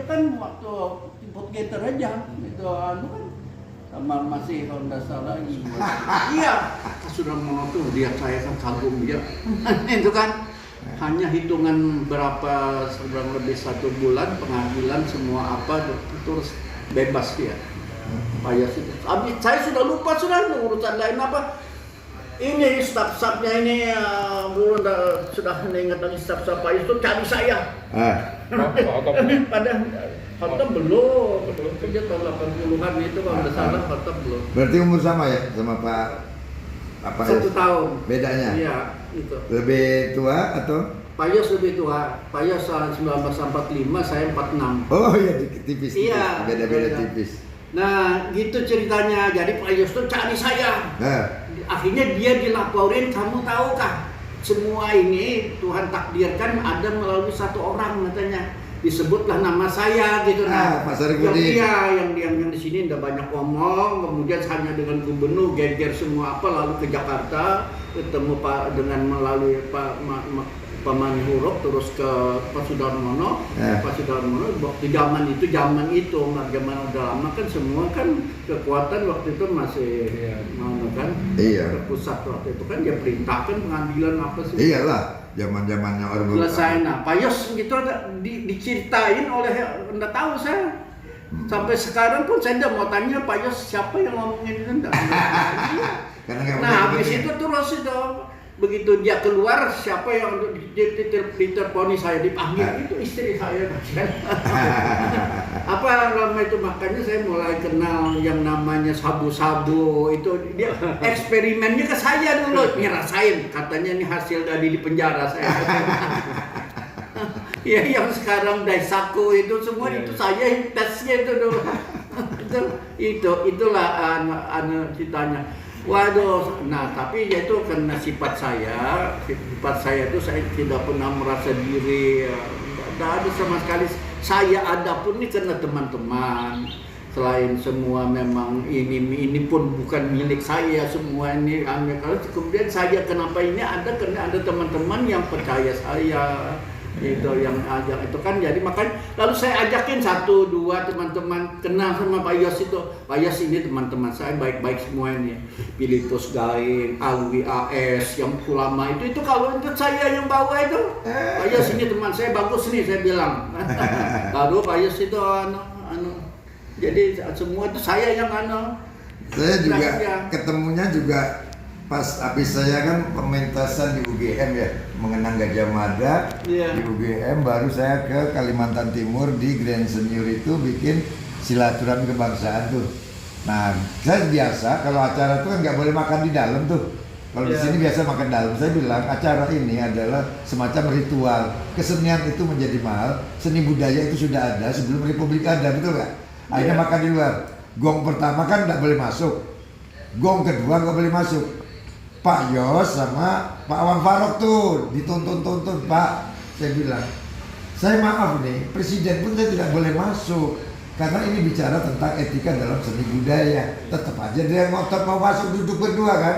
kan waktu vote getter aja itu kan sama masih kalau nggak salah iya sudah mau tuh dia, saya kan kagum dia itu kan hanya hitungan berapa kurang lebih 1 bulan pengadilan semua apa terus bebas dia. Pak Yos itu saya sudah lupa urusan lain apa. Ini staf-stafnya ini belum sudah ingat lagi staf-staf Pak Yos itu cari saya. Padahal Hotem belum, dia tahun 80-an itu kalau nggak salah Hotem belum. Berarti umur sama ya sama Pak apa 1 tahun. Bedanya? Iya, itu. Lebih tua atau? Pak Yos lebih tua. Pak Yos 1945, saya 46. Oh iya, tipis. Iya, beda tipis. Nah, gitu ceritanya. Jadi Pak Yos tuh cari saya. Akhirnya dia dilaporin, kamu tahukah? Semua ini Tuhan takdirkan ada melalui 1 orang katanya. Disebutlah nama saya gitu. Pak Sarifudin. Yang di sini tidak banyak ngomong, kemudian hanya dengan gubernur geger semua apa, lalu ke Jakarta ketemu Pak dengan melalui Pak Paman Huruf terus ke Pak Sudarmono. Pak Sudarmono di zaman itu nggak zaman udah lama kan semua kan kekuatan waktu itu masih kan pusat waktu itu kan dia perintahkan pengambilan apa sih. Iyalah, zaman-zamannya Orde Baru. Selesai. Nah, Pak Yos gitu diceritain oleh nggak tahu saya. Sampai sekarang pun saya mau tanya Pak Yos siapa yang ngomongin itu enggak. Nah, habis itu terus itu begitu dia keluar siapa yang diterponi saya dipanggil itu istri saya. Apa lama itu makanya saya mulai kenal yang namanya sabu-sabu itu dia eksperimennya ke saya dulu ngerasain katanya ini hasil dari di penjara saya. Ya yang sekarang Daisaku itu semua itu saya yang tesnya itu dulu. Itulah ceritanya. Waduh, nah tapi ya itu karena sifat saya itu saya tidak pernah merasa diri, tidak ada sama sekali. Saya ada pun ini karena teman-teman. Selain semua memang ini pun bukan milik saya semua ini. Kalau kemudian saya kenapa ini ada karena ada teman-teman yang percaya saya. Itu yang ajak itu kan jadi makanya lalu saya ajakin 1, 2 teman-teman kenal sama Pak Yos itu. Pak Yos ini teman-teman saya baik-baik semua ini. Pilipus Gaing, Alwi AS yang ulama itu kalau untuk saya yang bawa itu. Pak Yos ini teman saya bagus nih saya bilang. Baru Pak Yos itu jadi semua itu saya yang Saya juga ketemunya juga pas habis saya kan pementasan di UGM ya, mengenang Gajah Mada di UGM, baru saya ke Kalimantan Timur di Grand Senior itu bikin silaturahmi kebangsaan tuh. Nah, saya biasa kalau acara tuh kan nggak boleh makan di dalam tuh. Kalau di sini biasa makan dalam. Saya bilang acara ini adalah semacam ritual. Kesenian itu menjadi mahal, seni budaya itu sudah ada sebelum Republik ada, betul nggak? Akhirnya makan di luar. Gong pertama kan nggak boleh masuk, gong kedua nggak boleh masuk. Pak Yos sama Pak Awang Farok tuh dituntun-tuntun, Pak. Saya bilang, saya maaf nih, presiden pun saya tidak boleh masuk karena ini bicara tentang etika dalam seni budaya. Tetap aja dia ngotot mau masuk, duduk berdua kan?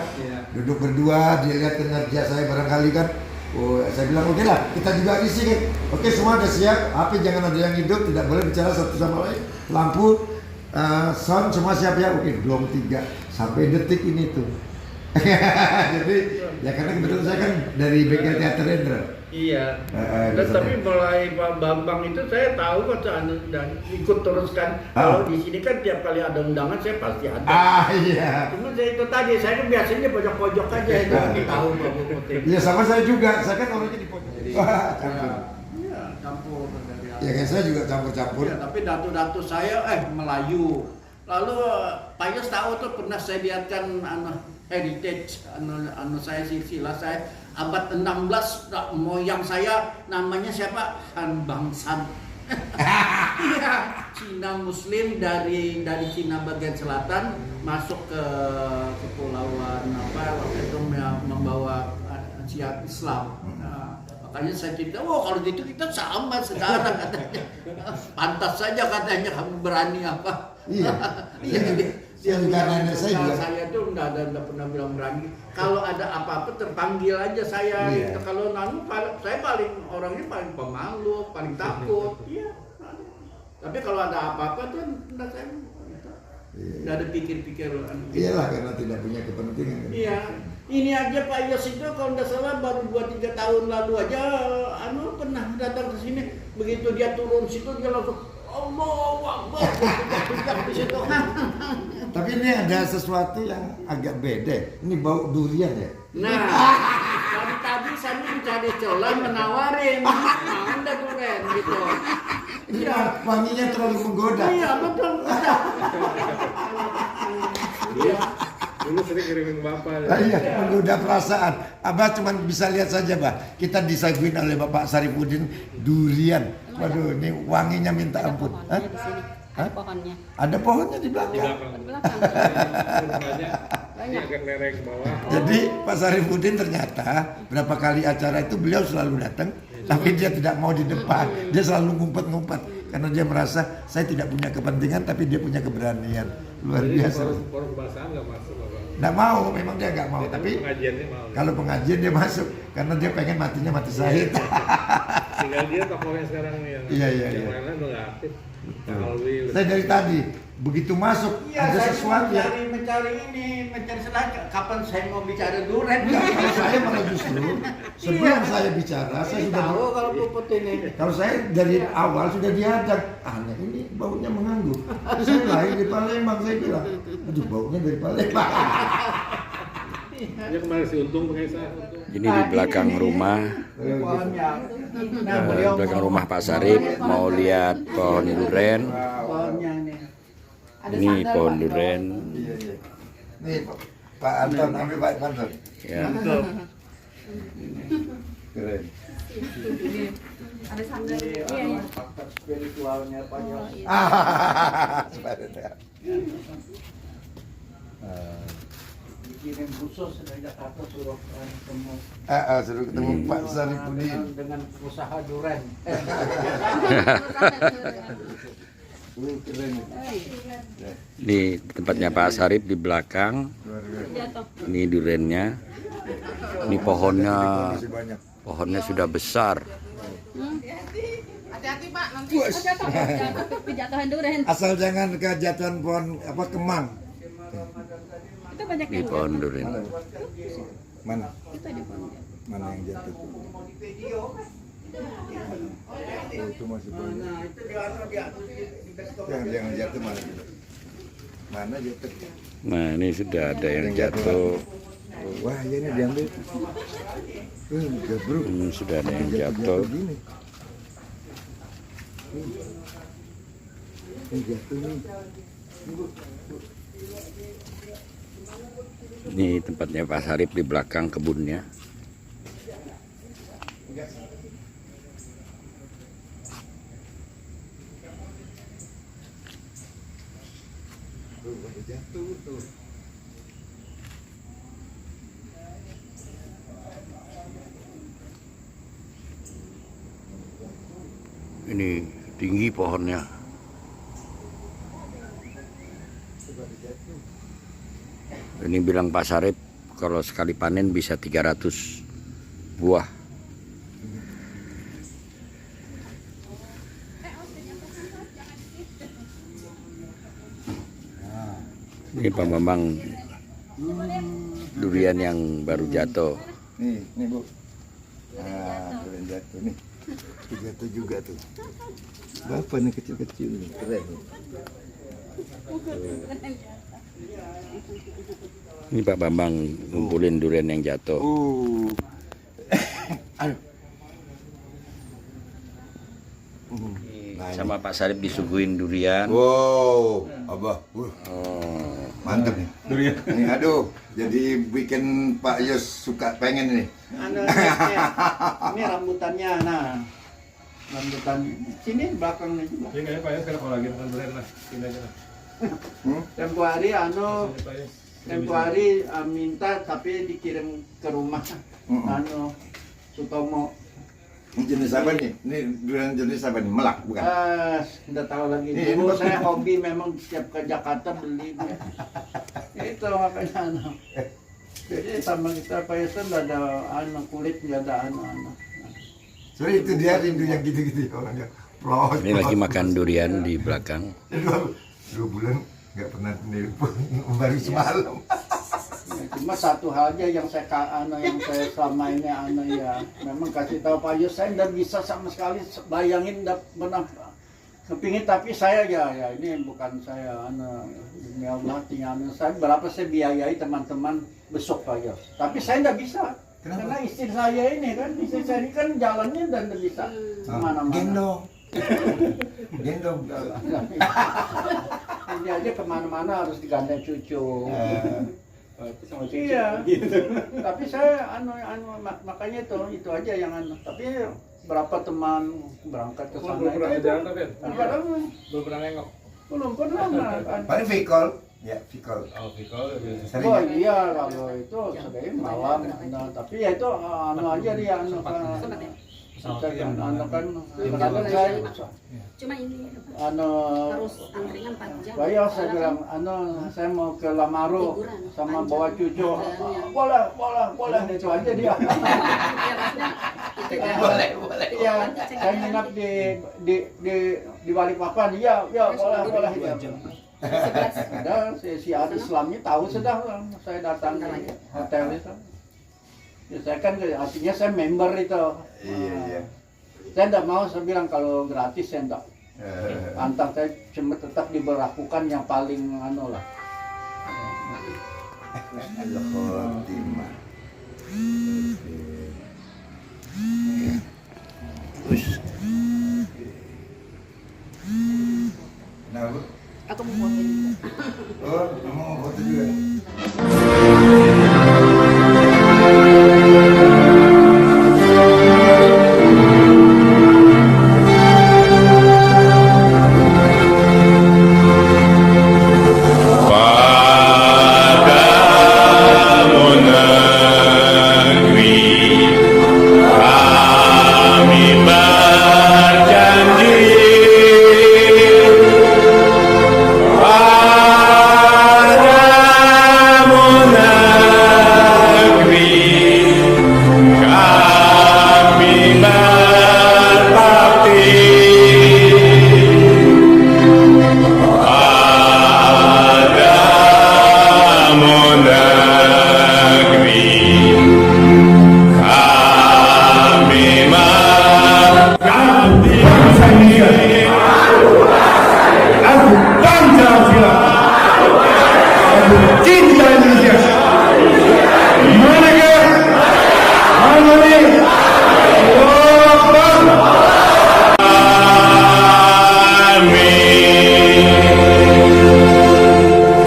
Duduk berdua, dia lihat kinerja saya barangkali kan. Oh, saya bilang oke lah, kita juga isi kan. Oke, semua ada siap, HP jangan ada yang hidup, tidak boleh bicara satu sama lain. Lampu, sound semua siap ya. Oke, 23 sampai detik ini tuh. Jadi ya karena kebetulan saya kan dari bengkel teater Rendra. Iya. Tapi mulai Pak Bambang itu saya tahu kok dan ikut teruskan. Kalau di sini kan tiap kali ada undangan saya pasti ada. Iya. Cuma saya itu tadi saya kan biasanya pojok-pojok aja itu tahu Pak Bupati. Iya sama saya juga. Saya kan orangnya di pojok. Campur. Iya, campur dari. Ya kan saya juga campur-campur. Ya, tapi datu-datu saya Melayu. Lalu Pak Yos tahu tuh pernah saya lihatkan heritage saya silsilah saya abad 16 moyang saya namanya siapa? Han Bangsan. Iya, Cina Muslim dari Cina bagian selatan masuk ke kepulauan waktu itu membawa syiar Islam. Makanya saya cerita, kalau gitu kita sama sekarang katanya. Pantas saja katanya kamu berani apa? Iya. Dia karena saya tuh enggak pernah bilang berani. Kalau ada apa-apa terpanggil aja saya. Gitu. Kalau saya orangnya paling pemalu, paling takut. Iya. Tapi kalau ada apa-apa tuh enggak saya enggak ada pikir-pikir. Iyalah karena tidak punya kepentingan. Iya. Ini aja Pak Yos itu kalau nggak salah baru 2-3 tahun lalu aja pernah datang ke sini. Begitu dia turun situ dia langsung Allahu Akbar. Di situ. Tapi ini ada sesuatu yang agak beda. Ini bau durian ya? Nah, tadi saya mencari celah menawarin. Anda durian gitu. Iya, wanginya terlalu menggoda. Iya, betul. Iya. Dulu sering kirimin Bapak. Iya, menggoda perasaan. Abah cuma bisa lihat saja, Bah. Kita disaguin oleh Bapak Sarifuddin durian. Waduh, ini wanginya minta ampun. Hah? Di sini. Ada pohonnya. Ada pohonnya di belakang. Di belakang. Ini agak lereng ke bawah. Jadi Pak Sarifuddin ternyata berapa kali acara itu beliau selalu datang, tapi dia tidak mau di depan. Dia selalu ngumpet-ngumpet karena dia merasa saya tidak punya kepentingan, tapi dia punya keberanian. luar Jadi biasa. forum kebangsaan nggak masuk apa? Nggak mau, memang dia nggak mau. Tapi pengajiannya mau. kalau pengajian dia masuk karena dia pengen matinya mati syahid. Tinggal dia tokohnya sekarang nih yang Iya. yang lain-lain udah nggak aktif. Alwi. Saya dari tadi begitu masuk Iya, ada saya sesuatu yang mencari selah kapan saya mau bicara duren. kalau saya malah justru sebelum saya bicara saya sudah tahu kalau puput ini. kalau saya dari awal sudah diajak aneh ini baunya mengganggu. Saya lahir di Palembang, saya bilang aduh baunya dari Palembang. Dia kemarin si Untung pakai saya. Ini di belakang rumah, Pohonnya. Nah, beliau belakang rumah Pak Sarip mau lihat pohon duren. pohonnya nih. Ini pohon duren. Iya. Nih Pak Anton, ambil Pak Anton. Ya. Keren. Ada sandal. Ini Iya. faktor spiritualnya Pak Yos. Sebenarnya. Dikirim khusus dari Jakarta suruh ketemu Suruh ketemu Pak Saripudin. dengan usaha duren. Keren. Ini tempatnya Pak Sarip di belakang. Jatuh. Ini durennya. Ini pohonnya, Masih banyak. pohonnya sudah besar. Hati-hati Pak, nanti jatuh kejatuhan durian. Asal jangan kejatuhan pohon apa kemang. Itu banyak Ini yang pohon duren. Mana? Itu di pohon. Mana yang jatuh? Itu masih banyak. Nah, itu Yang jatuh mana? Mana jatuh? Nah, ini sudah ada yang jatuh. Wah, ya ini diambil. Gabruk. Sudah ada yang jatuh. Gini. Ini jatuh nih. Ini tempatnya Pak Sarip di belakang kebunnya. Tuh, ada jatuh tuh. Ini tinggi pohonnya. Ini bilang Pak Sarip kalau sekali panen bisa 300 buah. Ini Pak Bambang durian yang baru jatuh. Nih Bu. Keren jatuh nih. Itu jatuh juga tuh. Berapa nih kecil-kecil nih? Keren. Ini Pak Bambang ngumpulin durian yang jatuh. Ayo. Sama Pak Sarip disuguhin durian. Wow, Abah. Oh, Mantep nih. Durian. Nih, aduh, jadi bikin Pak Yos suka pengen nih. Ini rambutannya, nah rambutan sini belakangnya juga. Ini kayaknya Pak ya sekarang kalau lagi makan duren lah. Ini aja lah. Tempo hari Ini, Pak, ya. tempo hari minta tapi dikirim ke rumah. Sutomo. Ini jenis apa nih? Ini durian jenis apa nih? Melak bukan? Udah tahu lagi. Ini Dulu bagus. saya hobi memang setiap ke Jakarta beli. Itu makanya jadi sama kita Pak Yusuf nggak ada kulit nggak ada Soalnya itu dia rindu yang gitu-gitu orangnya. Plot. ini lagi makan durian di belakang. Dua bulan nggak pernah nelpon, baru semalam. Ya, cuma satu hal aja yang saya yang saya selama ini ya memang kasih tahu Pak Yus, saya nggak bisa sama sekali bayangin nggak pernah kepingin, tapi saya ya ini bukan saya demi Allah tinggal saya berapa saya biayai teman-teman besok Pak Yus, tapi saya nggak bisa. Kenapa? Karena istri saya ini kan jalannya dan nggak bisa kemana-mana. Gendong. Gendong. Ini aja kemana-mana harus digandeng cucu. Iya. Tapi saya makanya itu aja yang tapi berapa teman berangkat ke sana Belum pernah ke Jakarta, Ben? Belum pernah nengok. belum pernah kan. Paling Vicol. Ya, Vicol. Oh, Vicol ya biasa. Sering. Oh iya, kalau itu sering malam. Nah, tapi ya itu aja dia Kita kan kan Cuma ini harus angkringan 4 jam. Bayo saya bilang, saya mau ke Lamaro sama bawa cucu. Boleh, itu aja dia. Boleh. Iya, saya nginap di Balikpapan. Iya, boleh. Ya. Ada si Islamnya tahu sudah saya datang ke hotel itu. Ya, saya kan artinya saya member itu. Iya. Saya tidak mau, saya bilang kalau gratis saya tidak. Antang saya cuma tetap diberlakukan yang paling lah. Al-Khotimah. Nah, Bu. Aku mau foto juga. Oh, kamu mau foto juga?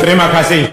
Terima kasih.